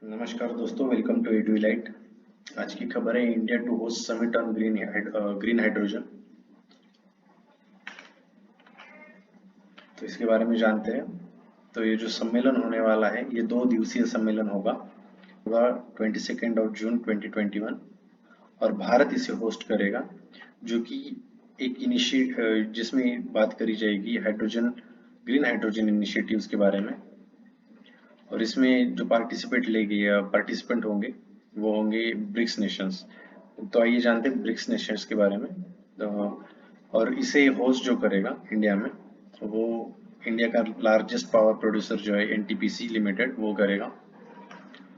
नमस्कार दोस्तों, welcome to एडुलाइट। आज की खबर है India to host summit on green hydrogen. तो इसके बारे में जानते हैं। तो ये जो सम्मेलन होने वाला है, ये 2 दिवसीय सम्मेलन होगा 22 जून 2021 और भारत इसे होस्ट करेगा, जो कि एक इनिशिएट जिसमें बात करी जाएगी ग्रीन हाइड्रोजन इनिशिएटिव्स के बारे में। और इसमें जो पार्टिसिपेंट होंगे वो होंगे ब्रिक्स नेशंस। तो आइए जानते हैं ब्रिक्स नेशंस के बारे में। तो और इसे होस्ट जो करेगा इंडिया में, वो इंडिया का लार्जेस्ट पावर प्रोड्यूसर जो है एनटीपीसी लिमिटेड वो करेगा।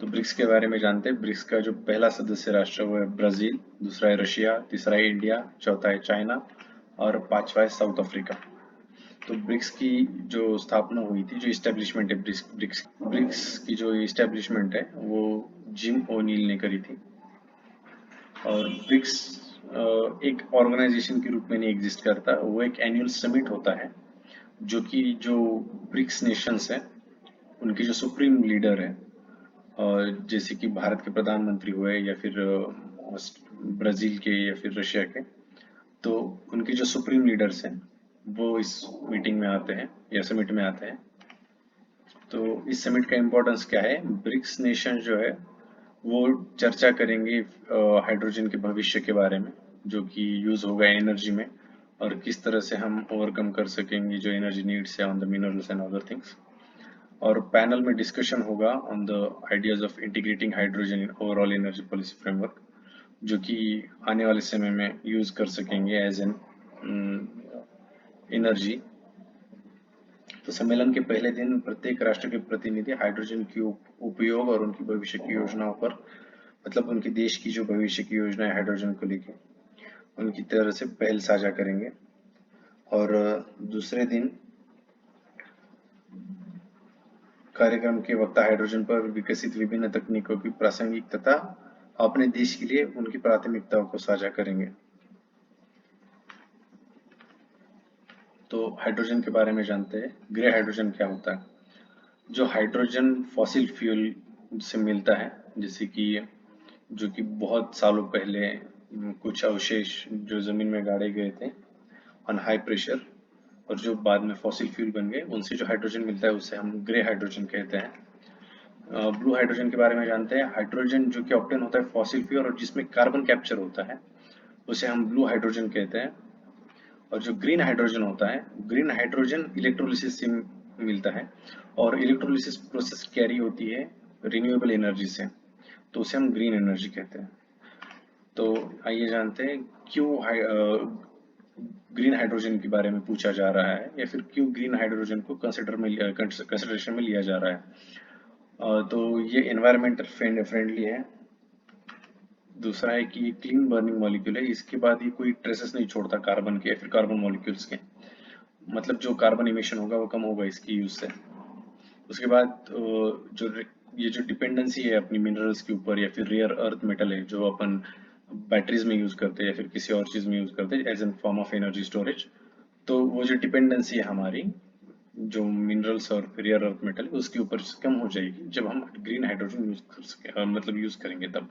तो ब्रिक्स के बारे में जानते हैं। ब्रिक्स का जो पहला सदस्य राष्ट्र वो है ब्राजील, दूसरा है रशिया, तीसरा है इंडिया, चौथा है चाइना और पांचवा है साउथ अफ्रीका। तो ब्रिक्स की जो स्थापना हुई थी, जो इस्टेब्लिशमेंट है ब्रिक्स की जो इस्टेब्लिशमेंट है वो जिम ओनील ने करी थी। और ब्रिक्स एक ऑर्गेनाइजेशन के रूप में नहीं एग्जिस्ट करता, वो एक एनुअल समिट होता है जो ब्रिक्स नेशंस है उनके जो सुप्रीम लीडर है, जैसे कि भारत के प्रधानमंत्री हुए या फिर ब्राजील के या फिर रशिया के, तो उनके जो सुप्रीम लीडर्स हैं वो इस मीटिंग में आते हैं या समिट में आते हैं। तो इस समिट का इम्पोर्टेंस क्या है? ब्रिक्स नेशन जो है वो चर्चा करेंगे हाइड्रोजन के भविष्य के बारे में, जो कि यूज होगा एनर्जी में, और किस तरह से हम ओवरकम कर सकेंगे जो एनर्जी नीड्स है on the minerals and other things. और पैनल में डिस्कशन होगा on the ideas of integrating hydrogen in overall energy policy framework, जो कि आने वाले समय में यूज कर सकेंगे एज एन एनर्जी। तो सम्मेलन के पहले दिन प्रत्येक राष्ट्र के प्रतिनिधि हाइड्रोजन की उपयोग और उनकी भविष्य की योजनाओं पर, मतलब उनके देश की जो भविष्य की योजना है हाइड्रोजन को लेकर, उनकी तरह से पहल साझा करेंगे। और दूसरे दिन कार्यक्रम के वक्ता हाइड्रोजन पर विकसित विभिन्न तकनीकों की प्रासंगिक तथा अपने देश के लिए उनकी प्राथमिकताओं को साझा करेंगे। तो हाइड्रोजन के बारे में जानते हैं। ग्रे हाइड्रोजन क्या होता है? जो हाइड्रोजन फॉसिल फ्यूल से मिलता है, जैसे कि जो कि बहुत सालों पहले कुछ अवशेष जो जमीन में गाड़े गए थे ऑन हाई प्रेशर, और जो बाद में फॉसिल फ्यूल बन गए, उनसे जो हाइड्रोजन मिलता है उसे हम ग्रे हाइड्रोजन कहते हैं। ब्लू हाइड्रोजन के बारे में जानते हैं। हाइड्रोजन जो कि ऑब्टेन होता है फॉसिल फ्यूल और जिसमें कार्बन कैप्चर होता है, उसे हम ब्लू हाइड्रोजन कहते हैं। और जो ग्रीन हाइड्रोजन होता है, ग्रीन हाइड्रोजन इलेक्ट्रोलिसिस से मिलता है, और इलेक्ट्रोलिसिस प्रोसेस कैरी होती है रिन्यूएबल एनर्जी से, तो उसे हम ग्रीन एनर्जी कहते हैं। तो आइए जानते हैं क्यों ग्रीन हाइड्रोजन के बारे में पूछा जा रहा है, या फिर क्यों ग्रीन हाइड्रोजन को कंसिडरेशन में लिया जा रहा है। तो ये एनवायरमेंटल फ्रेंडली है। दूसरा है कि ये क्लीन बर्निंग मॉलिक्यूल है, इसके बाद ये कोई ट्रेसेस नहीं छोड़ता कार्बन के या फिर कार्बन मॉलिक्यूल्स के, मतलब जो कार्बन इमिशन होगा वो कम होगा इसकी यूज से। उसके बाद ये जो डिपेंडेंसी है अपनी मिनरल्स के ऊपर या फिर रेयर अर्थ मेटल है जो अपन बैटरीज में यूज करते हैं या फिर किसी और चीज में यूज करते हैं as an form of energy storage, तो वो जो डिपेंडेंसी है हमारी जो मिनरल्स और रेयर अर्थ मेटल उसके ऊपर कम हो जाएगी जब हम ग्रीन हाइड्रोजन यूज कर सके, मतलब यूज करेंगे तब।